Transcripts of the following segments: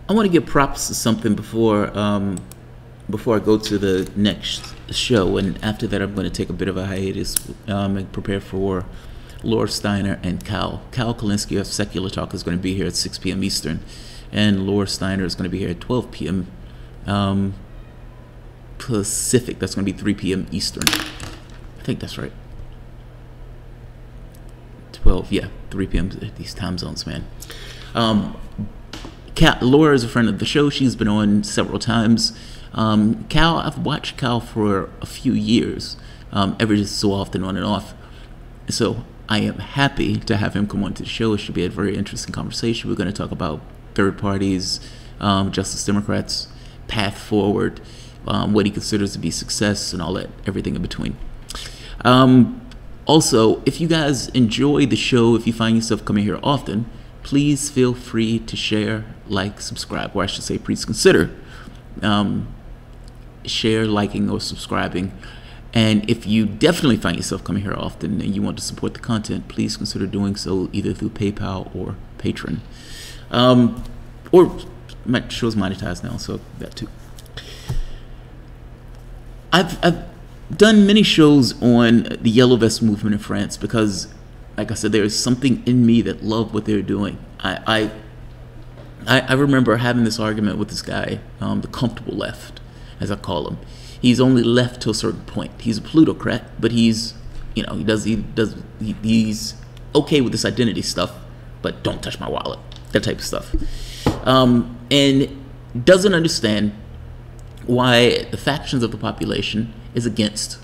I want to give props to something before I go to the next show, and after that I'm going to take a bit of a hiatus and prepare for Laura Steiner and Cal Kalinske of Secular Talk is going to be here at 6 p.m. Eastern, and Laura Steiner is going to be here at 12 p.m. Pacific. That's going to be 3 p.m. Eastern. I think that's right. 12, yeah, 3 p.m. These time zones, man. Laura is a friend of the show. She's been on several times. Cal, I've watched Cal for a few years, every so often, on and off. So I am happy to have him come on to the show. It should be a very interesting conversation. We're going to talk about third parties, Justice Democrats, path forward, what he considers to be success, and all that, everything in between. Also, if you guys enjoy the show, if you find yourself coming here often, please feel free to share, like, subscribe, or I should say please consider share, liking, or subscribing. And if you definitely find yourself coming here often and you want to support the content, please consider doing so either through PayPal or Patreon. Or my show's monetized now, so that too. I've done many shows on the Yellow Vest movement in France because, like I said, there is something in me that love what they're doing. I remember having this argument with this guy, the comfortable left, as I call him. He's only left to a certain point. He's a plutocrat, but he's, you know, he's okay with this identity stuff, but don't touch my wallet, that type of stuff. And doesn't understand why the factions of the population is against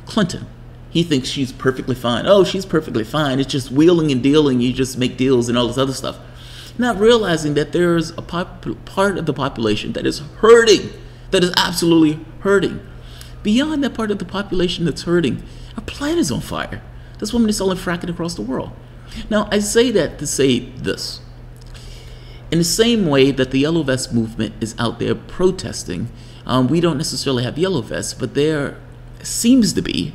Clinton. He thinks she's perfectly fine. Oh, she's perfectly fine. It's just wheeling and dealing. You just make deals and all this other stuff. Not realizing that there's a part of the population that is hurting, that is absolutely hurting. Beyond that part of the population that's hurting, our planet is on fire. This woman is selling fracking across the world. Now, I say that to say this. In the same way that the Yellow Vest movement is out there protesting, we don't necessarily have Yellow Vests, but there seems to be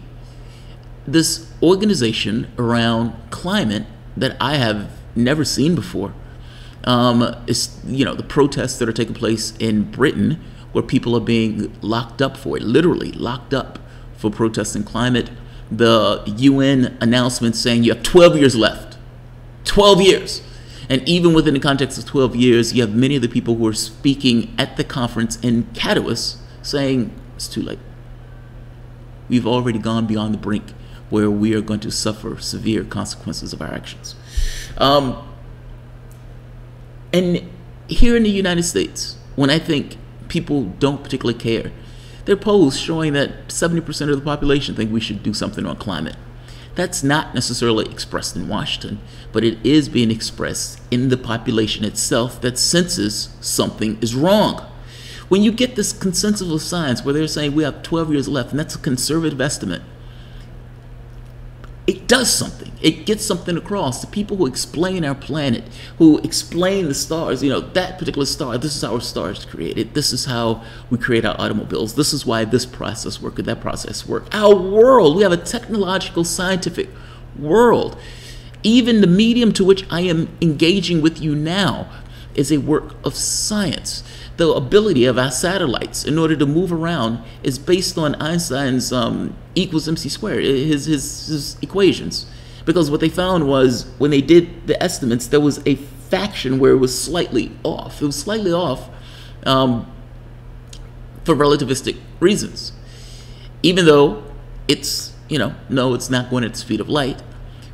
this organization around climate that I have never seen before. It's, you know, the protests that are taking place in Britain, where people are being locked up for it, literally locked up for protesting climate. The UN announcement saying you have 12 years left. 12 years. And even within the context of 12 years, you have many of the people who are speaking at the conference in Katowice saying it's too late. We've already gone beyond the brink where we are going to suffer severe consequences of our actions. And here in the United States, when I think people don't particularly care, there are polls showing that 70% of the population think we should do something on climate. That's not necessarily expressed in Washington, but it is being expressed in the population itself that senses something is wrong. When you get this consensus of science where they're saying we have 12 years left, and that's a conservative estimate, it does something. It gets something across. The people who explain our planet, who explain the stars, you know, that particular star, this is how our stars created. This is how we create our automobiles. This is why this process worked or that process worked. Our world, we have a technological, scientific world. Even the medium to which I am engaging with you now is a work of science. The ability of our satellites in order to move around is based on Einstein's equals mc squared, his equations. Because what they found was when they did the estimates, there was a faction where it was slightly off. It was slightly off for relativistic reasons. Even though it's, you know, no, it's not going at the speed of light.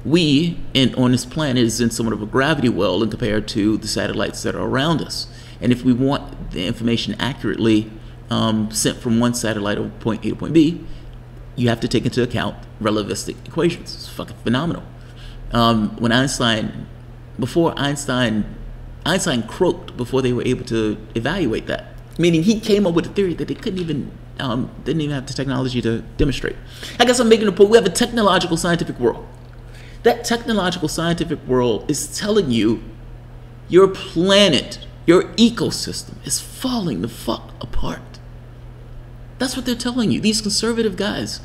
We, on this planet, is in somewhat of a gravity well compared to the satellites that are around us. And if we want the information accurately sent from one satellite of point A to point B, you have to take into account relativistic equations. It's fucking phenomenal. When Einstein croaked before they were able to evaluate that. Meaning he came up with a theory that they didn't even have the technology to demonstrate. I guess I'm making a point. We have a technological scientific world. That technological scientific world is telling you your planet, your ecosystem is falling the fuck apart. That's what they're telling you. These conservative guys,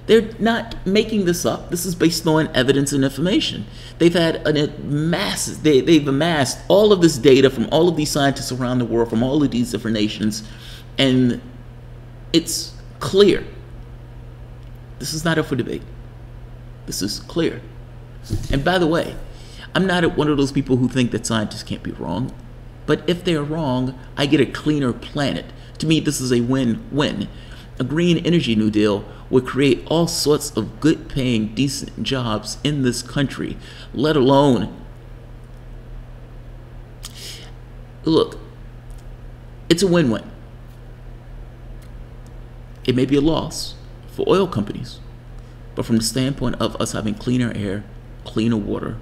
They're not making this up. This is based on evidence and information. They've amassed all of this data from all of these scientists around the world, from all of these different nations, and it's clear. This is not up for debate. This is clear. And by the way, I'm not one of those people who think that scientists can't be wrong, but if they're wrong, I get a cleaner planet. To me, this is a win-win. A green energy New Deal would create all sorts of good-paying, decent jobs in this country, let alone... Look, it's a win-win. It may be a loss for oil companies, but from the standpoint of us having cleaner air, cleaner water,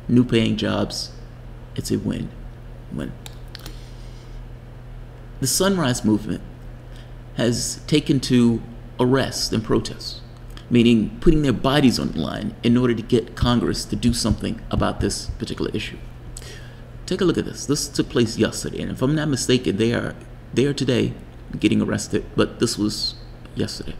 new paying jobs, it's a win-win. The Sunrise Movement has taken to arrest and protest, meaning putting their bodies on the line in order to get Congress to do something about this particular issue. Take a look at this. This took place yesterday, and if I'm not mistaken, they are today getting arrested, but this was yesterday.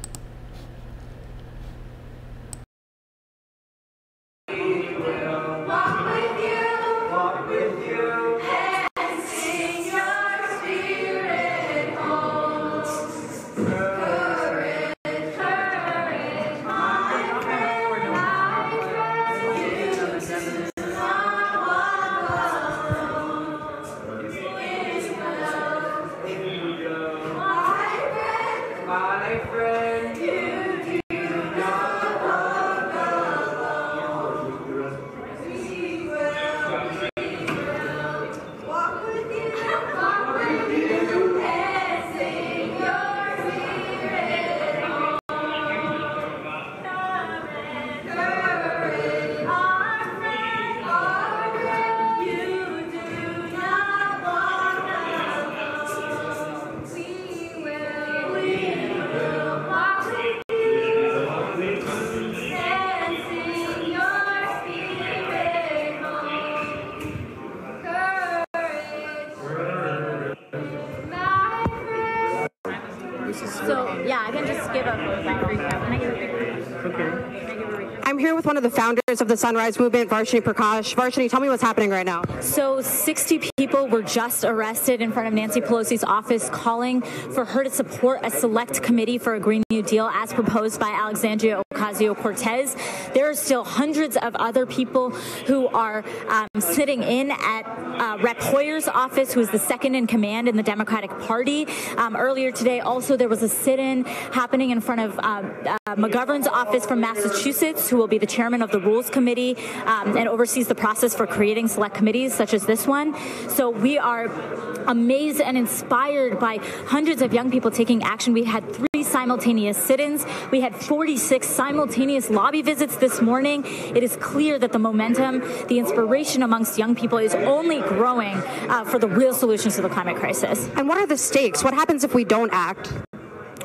I'm here with one of the founders of the Sunrise Movement, Varshini Prakash. Varshini, tell me what's happening right now. So 60 people were just arrested in front of Nancy Pelosi's office, calling for her to support a select committee for a Green New Deal as proposed by Alexandria Ocasio-Cortez. There are still hundreds of other people who are sitting in at Rep. Hoyer's office, who is the second in command in the Democratic Party. Earlier today, also, there was a sit-in happening in front of McGovern's office from Massachusetts, who will be the chairman of the Rules Committee and oversees the process for creating select committees such as this one. So we are amazed and inspired by hundreds of young people taking action. We had 3 simultaneous sit-ins. We had 46 simultaneous lobby visits this morning. It is clear that the momentum, the inspiration amongst young people is only growing for the real solutions to the climate crisis. And what are the stakes? What happens if we don't act?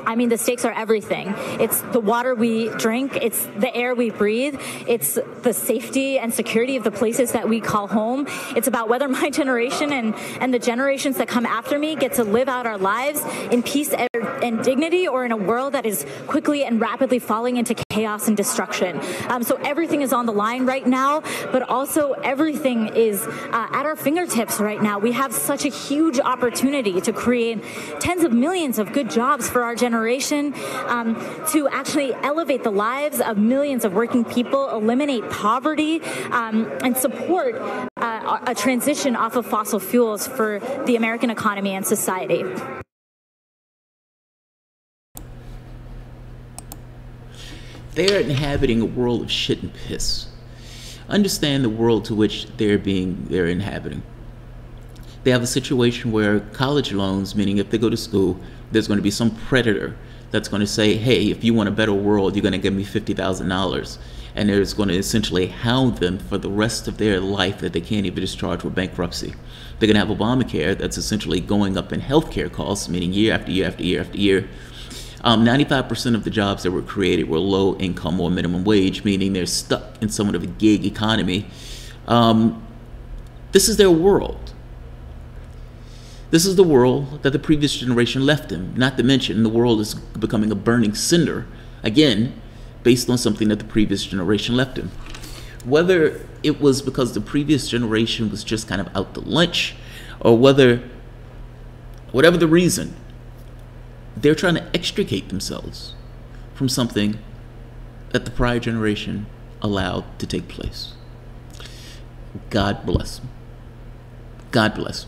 I mean, the stakes are everything. It's the water we drink. It's the air we breathe. It's the safety and security of the places that we call home. It's about whether my generation and the generations that come after me get to live out our lives in peace and dignity, or in a world that is quickly and rapidly falling into chaos and destruction. So everything is on the line right now, but also everything is at our fingertips right now. We have such a huge opportunity to create tens of millions of good jobs for our generation, to actually elevate the lives of millions of working people, eliminate poverty, and support a transition off of fossil fuels for the American economy and society. They're inhabiting a world of shit and piss. Understand the world to which they're inhabiting. They have a situation where college loans, meaning if they go to school, there's going to be some predator that's going to say, hey, if you want a better world, you're going to give me $50,000. And there's going to essentially hound them for the rest of their life that they can't even discharge with bankruptcy. They're going to have Obamacare that's essentially going up in healthcare costs, meaning year after year after year after year. 95% of the jobs that were created were low income or minimum wage, meaning they're stuck in somewhat of a gig economy. This is their world. This is the world that the previous generation left them. Not to mention, the world is becoming a burning cinder, again, based on something that the previous generation left him. Whether it was because the previous generation was just kind of out to lunch, or whatever the reason, they're trying to extricate themselves from something that the prior generation allowed to take place. God bless. God bless.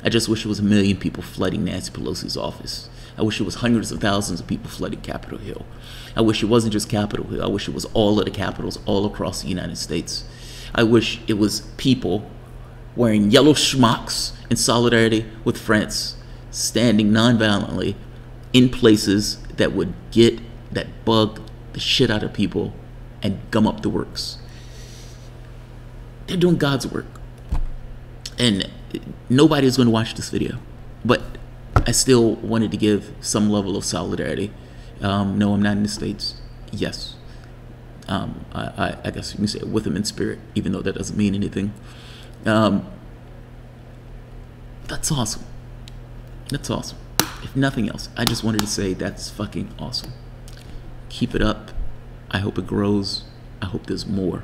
I just wish it was 1 million people flooding Nancy Pelosi's office. I wish it was hundreds of thousands of people flooding Capitol Hill. I wish it wasn't just Capitol Hill. I wish it was all of the capitals all across the United States. I wish it was people wearing yellow schmucks in solidarity with France, standing nonviolently in places that would bug the shit out of people and gum up the works. They're doing God's work. And nobody is going to watch this video. But I still wanted to give some level of solidarity. No, I'm not in the States. Yes. I guess you can say with them in spirit, even though that doesn't mean anything. That's awesome. That's awesome. If nothing else, I just wanted to say that's fucking awesome. Keep it up. I hope it grows. I hope there's more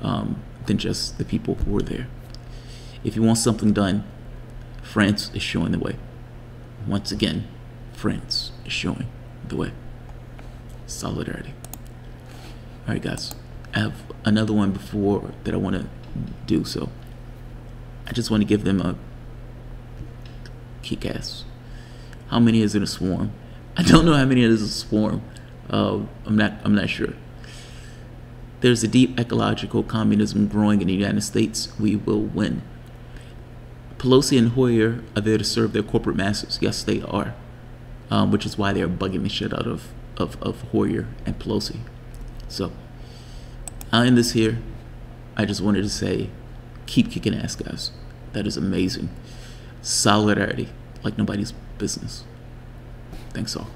than just the people who are there. If you want something done, France is showing the way. Once again, France is showing the way. Solidarity. All right, guys. I have another one before that I want to do, so I just want to give them a kick-ass. How many is in a swarm? I don't know how many is a swarm. I'm not sure. There's a deep ecological communism growing in the United States. We will win. Pelosi and Hoyer are there to serve their corporate masses. Yes, they are. Which is why they're bugging the shit out of Hoyer and Pelosi. So, I'll end this here. I just wanted to say, keep kicking ass, guys. That is amazing. Solidarity, like nobody's business. Thanks all.